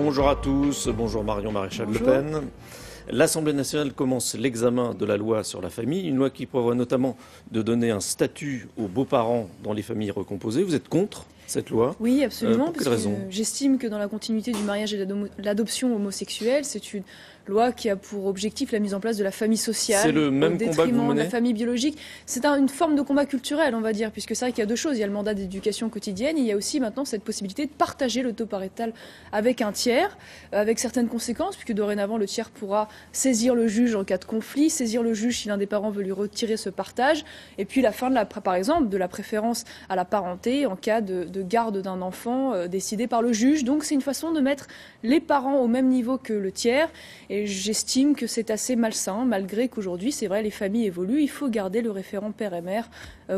Bonjour à tous, bonjour Marion Maréchal Le Pen. L'Assemblée nationale commence l'examen de la loi sur la famille, une loi qui prévoit notamment de donner un statut aux beaux-parents dans les familles recomposées. Vous êtes contre cette loi? Oui, absolument. Pour quelle raison? J'estime que dans la continuité du mariage et de l'adoption homosexuelle, c'est une loi qui a pour objectif la mise en place de la famille sociale. C'est le même combat que vous menez? De la famille biologique. C'est une forme de combat culturel, on va dire, puisque c'est vrai qu'il y a deux choses. Il y a le mandat d'éducation quotidienne, et il y a aussi maintenant cette possibilité de partager l'autoparental avec un tiers, avec certaines conséquences, puisque dorénavant le tiers pourra saisir le juge en cas de conflit, saisir le juge si l'un des parents veut lui retirer ce partage, et puis la fin par exemple, de la préférence à la parenté en cas de garde d'un enfant décidé par le juge. Donc c'est une façon de mettre les parents au même niveau que le tiers. Et j'estime que c'est assez malsain, malgré qu'aujourd'hui, c'est vrai, les familles évoluent. Il faut garder le référent père et mère,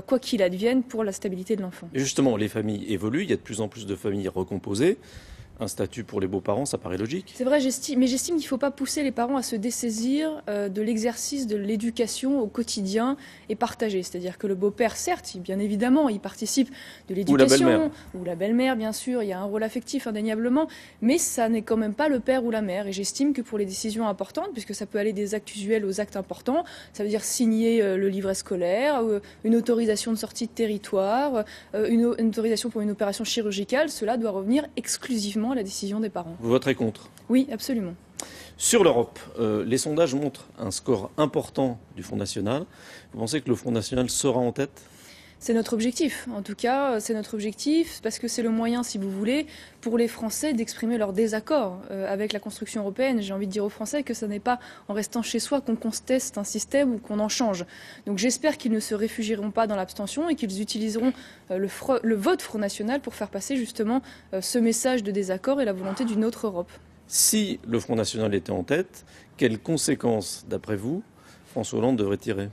quoi qu'il advienne, pour la stabilité de l'enfant. Et justement, les familles évoluent, il y a de plus en plus de familles recomposées. Un statut pour les beaux-parents, ça paraît logique. C'est vrai, mais j'estime qu'il ne faut pas pousser les parents à se dessaisir de l'exercice de l'éducation au quotidien et partagé. C'est-à-dire que le beau-père, certes, bien évidemment, il participe de l'éducation, ou la belle-mère, bien sûr, il y a un rôle affectif indéniablement, mais ça n'est quand même pas le père ou la mère. Et j'estime que pour les décisions importantes, puisque ça peut aller des actes usuels aux actes importants, ça veut dire signer le livret scolaire, une autorisation de sortie de territoire, une autorisation pour une opération chirurgicale, cela doit revenir exclusivement à la décision des parents. Vous voterez contre? Oui, absolument. Sur l'Europe, les sondages montrent un score important du Front National. Vous pensez que le Front National sera en tête? C'est notre objectif. En tout cas, c'est notre objectif parce que c'est le moyen, si vous voulez, pour les Français d'exprimer leur désaccord avec la construction européenne. J'ai envie de dire aux Français que ce n'est pas en restant chez soi qu'on conteste un système ou qu'on en change. Donc j'espère qu'ils ne se réfugieront pas dans l'abstention et qu'ils utiliseront le vote Front National pour faire passer justement ce message de désaccord et la volonté d'une autre Europe. Si le Front National était en tête, quelles conséquences, d'après vous, François Hollande devrait tirer?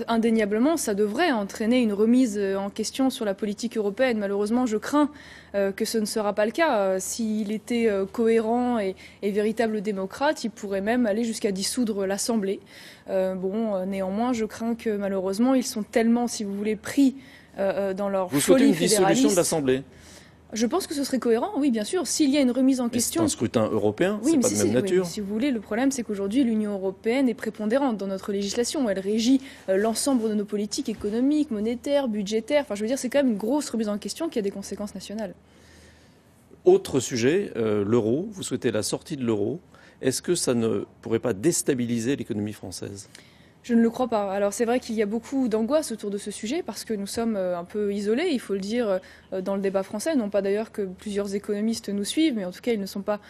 Indéniablement, ça devrait entraîner une remise en question sur la politique européenne. Malheureusement, je crains que ce ne sera pas le cas. S'il était cohérent et véritable démocrate, il pourrait même aller jusqu'à dissoudre l'Assemblée. Néanmoins, je crains que malheureusement, ils sont tellement, si vous voulez, pris dans leur folie fédéraliste. Vous souhaitez une dissolution de l'Assemblée? Je pense que ce serait cohérent, oui, bien sûr. S'il y a une remise en question... C'est un scrutin européen, oui, c'est pas de même nature. Oui, si vous voulez, le problème, c'est qu'aujourd'hui, l'Union européenne est prépondérante dans notre législation. Elle régit l'ensemble de nos politiques économiques, monétaires, budgétaires. Enfin, je veux dire, c'est quand même une grosse remise en question qui a des conséquences nationales. Autre sujet, l'euro. Vous souhaitez la sortie de l'euro. Est-ce que ça ne pourrait pas déstabiliser l'économie française ? Je ne le crois pas. Alors c'est vrai qu'il y a beaucoup d'angoisse autour de ce sujet parce que nous sommes un peu isolés, il faut le dire, dans le débat français. Non pas d'ailleurs que plusieurs économistes nous suivent, mais en tout cas ils ne sont pas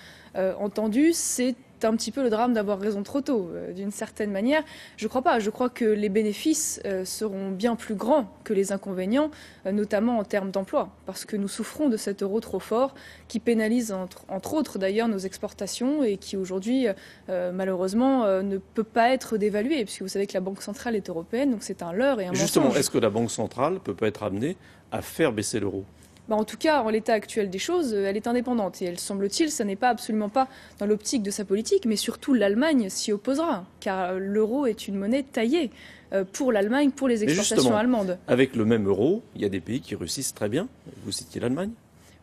entendus. C'est un petit peu le drame d'avoir raison trop tôt, d'une certaine manière. Je ne crois pas. Je crois que les bénéfices seront bien plus grands que les inconvénients, notamment en termes d'emploi, parce que nous souffrons de cet euro trop fort qui pénalise entre autres d'ailleurs nos exportations et qui aujourd'hui malheureusement ne peut pas être dévalué, puisque vous savez que la Banque centrale est européenne, donc c'est un leurre et un mensonge. Justement, est-ce que la Banque centrale ne peut pas être amenée à faire baisser l'euro ? En tout cas, en l'état actuel des choses, elle est indépendante. Et elle, semble-t-il, ça n'est pas absolument pas dans l'optique de sa politique, mais surtout l'Allemagne s'y opposera, car l'euro est une monnaie taillée pour l'Allemagne, pour les exportations allemandes. Avec le même euro, il y a des pays qui réussissent très bien. Vous citiez l'Allemagne.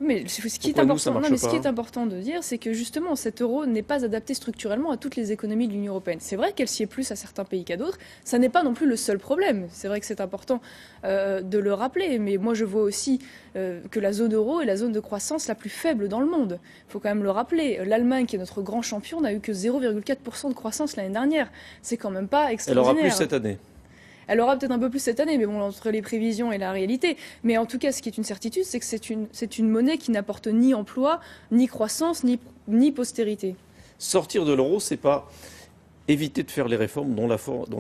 Mais ce qui est important de dire, c'est que justement, cet euro n'est pas adapté structurellement à toutes les économies de l'Union européenne. C'est vrai qu'elle s'y est plus à certains pays qu'à d'autres. Ça n'est pas non plus le seul problème. C'est vrai que c'est important de le rappeler. Mais moi, je vois aussi que la zone euro est la zone de croissance la plus faible dans le monde. Il faut quand même le rappeler. L'Allemagne, qui est notre grand champion, n'a eu que 0,4% de croissance l'année dernière. C'est quand même pas extraordinaire. Elle aura plus cette année. Elle aura peut-être un peu plus cette année, mais bon, entre les prévisions et la réalité. Mais en tout cas, ce qui est une certitude, c'est que c'est une monnaie qui n'apporte ni emploi, ni croissance, ni postérité. Sortir de l'euro, c'est pas éviter de faire les réformes dont la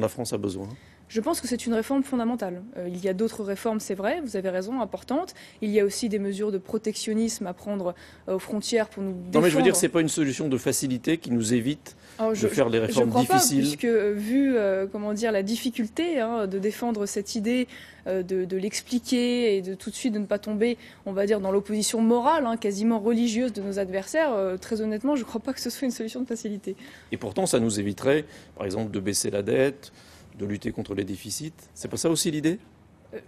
France a besoin. Je pense que c'est une réforme fondamentale. Il y a d'autres réformes, c'est vrai, vous avez raison, importantes. Il y a aussi des mesures de protectionnisme à prendre aux frontières pour nous défendre. Non, mais je veux dire, c'est pas une solution de facilité qui nous évite de faire les réformes difficiles. Je crois pas, puisque vu la difficulté de défendre cette idée, de l'expliquer et de tout de suite de ne pas tomber, on va dire, dans l'opposition morale, quasiment religieuse de nos adversaires, très honnêtement, je ne crois pas que ce soit une solution de facilité. Et pourtant, ça nous éviterait, par exemple, de baisser la dette, de lutter contre les déficits. C'est pas ça aussi l'idée ?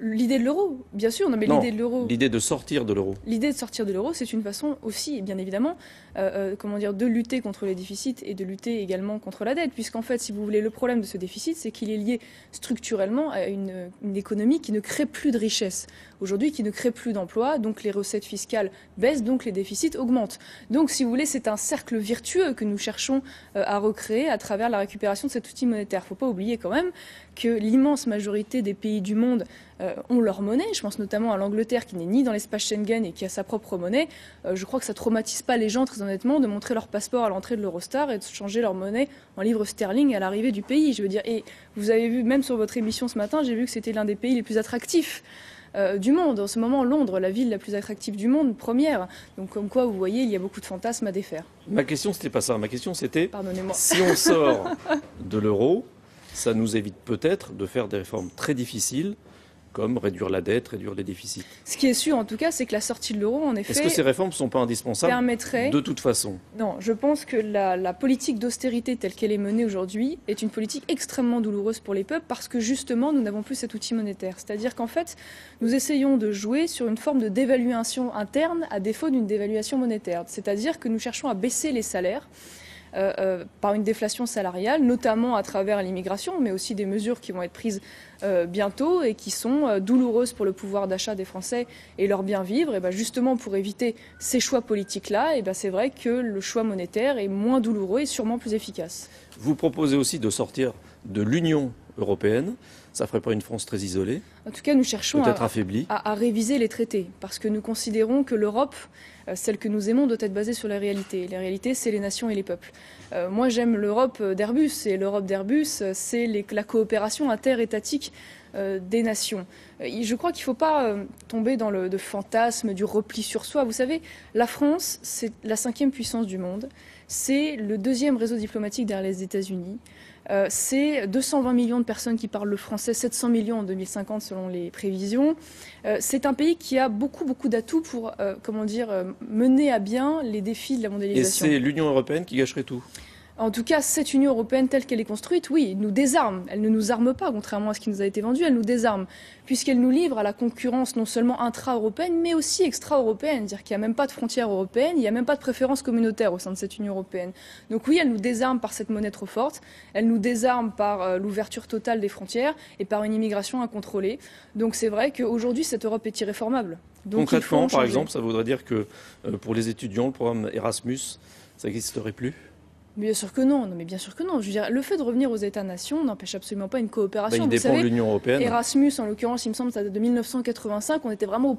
L'idée de l'euro, bien sûr, non mais Non, l'idée de l'euro. l'idée de sortir de l'euro. L'idée de sortir de l'euro, c'est une façon aussi, bien évidemment, de lutter contre les déficits et de lutter également contre la dette. Puisqu'en fait, si vous voulez, le problème de ce déficit, c'est qu'il est lié structurellement à une économie qui ne crée plus de richesse. Aujourd'hui, qui ne crée plus d'emplois, donc les recettes fiscales baissent, donc les déficits augmentent. Donc, si vous voulez, c'est un cercle vertueux que nous cherchons à recréer à travers la récupération de cet outil monétaire. Il ne faut pas oublier quand même que l'immense majorité des pays du monde ont leur monnaie. Je pense notamment à l'Angleterre qui n'est ni dans l'espace Schengen et qui a sa propre monnaie. Je crois que ça ne traumatise pas les gens, très honnêtement, de montrer leur passeport à l'entrée de l'Eurostar et de changer leur monnaie en livres sterling à l'arrivée du pays. Je veux dire, et vous avez vu, même sur votre émission ce matin, j'ai vu que c'était l'un des pays les plus attractifs du monde. En ce moment, Londres, la ville la plus attractive du monde, première. Donc, comme quoi, vous voyez, il y a beaucoup de fantasmes à défaire. Ma question, c'était pas ça. Ma question, c'était, pardonnez-moi, si on sort de l'euro, ça nous évite peut-être de faire des réformes très difficiles, comme réduire la dette, réduire les déficits. Ce qui est sûr, en tout cas, c'est que la sortie de l'euro, en effet, est-ce que ces réformes ne sont pas indispensables permettrait... de toute façon? Non, je pense que la politique d'austérité telle qu'elle est menée aujourd'hui est une politique extrêmement douloureuse pour les peuples parce que justement, nous n'avons plus cet outil monétaire. C'est-à-dire qu'en fait, nous essayons de jouer sur une forme de dévaluation interne à défaut d'une dévaluation monétaire. C'est-à-dire que nous cherchons à baisser les salaires par une déflation salariale, notamment à travers l'immigration, mais aussi des mesures qui vont être prises bientôt et qui sont douloureuses pour le pouvoir d'achat des Français et leur bien vivre. Et ben justement, pour éviter ces choix politiques-là, et ben c'est vrai que le choix monétaire est moins douloureux et sûrement plus efficace. Vous proposez aussi de sortir de l'Union européenne. Ça ferait pas une France très isolée? En tout cas, nous cherchons à réviser les traités, parce que nous considérons que l'Europe, celle que nous aimons, doit être basée sur la réalité. Les réalités, c'est les nations et les peuples. Moi, j'aime l'Europe d'Airbus, et l'Europe d'Airbus, c'est la coopération interétatique des nations. Je crois qu'il ne faut pas tomber dans le fantasme du repli sur soi. Vous savez, la France, c'est la 5e puissance du monde, c'est le 2e réseau diplomatique derrière les États-Unis. C'est 220 millions de personnes qui parlent le français, 700 millions en 2050 selon les prévisions. C'est un pays qui a beaucoup d'atouts pour mener à bien les défis de la mondialisation. Et c'est l'Union européenne qui gâcherait tout? En tout cas, cette Union européenne telle qu'elle est construite, oui, nous désarme. Elle ne nous arme pas, contrairement à ce qui nous a été vendu, elle nous désarme, puisqu'elle nous livre à la concurrence non seulement intra-européenne, mais aussi extra-européenne. C'est-à-dire qu'il n'y a même pas de frontières européennes, il n'y a même pas de préférence communautaire au sein de cette Union européenne. Donc oui, elle nous désarme par cette monnaie trop forte, elle nous désarme par l'ouverture totale des frontières et par une immigration incontrôlée. Donc c'est vrai qu'aujourd'hui, cette Europe est irréformable. Donc, concrètement, par exemple, ça voudrait dire que pour les étudiants, le programme Erasmus, ça n'existerait plus? Bien sûr que non, mais bien sûr que non. Je veux dire, le fait de revenir aux États-nations n'empêche absolument pas une coopération. Il dépend de l'Union européenne. Erasmus, en l'occurrence, il me semble, ça date de 1985. On était vraiment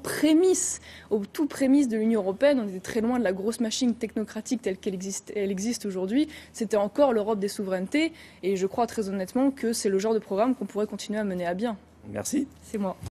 aux tout prémices de l'Union européenne. On était très loin de la grosse machine technocratique telle qu'elle existe aujourd'hui. C'était encore l'Europe des souverainetés. Et je crois très honnêtement que c'est le genre de programme qu'on pourrait continuer à mener à bien. Merci. C'est moi.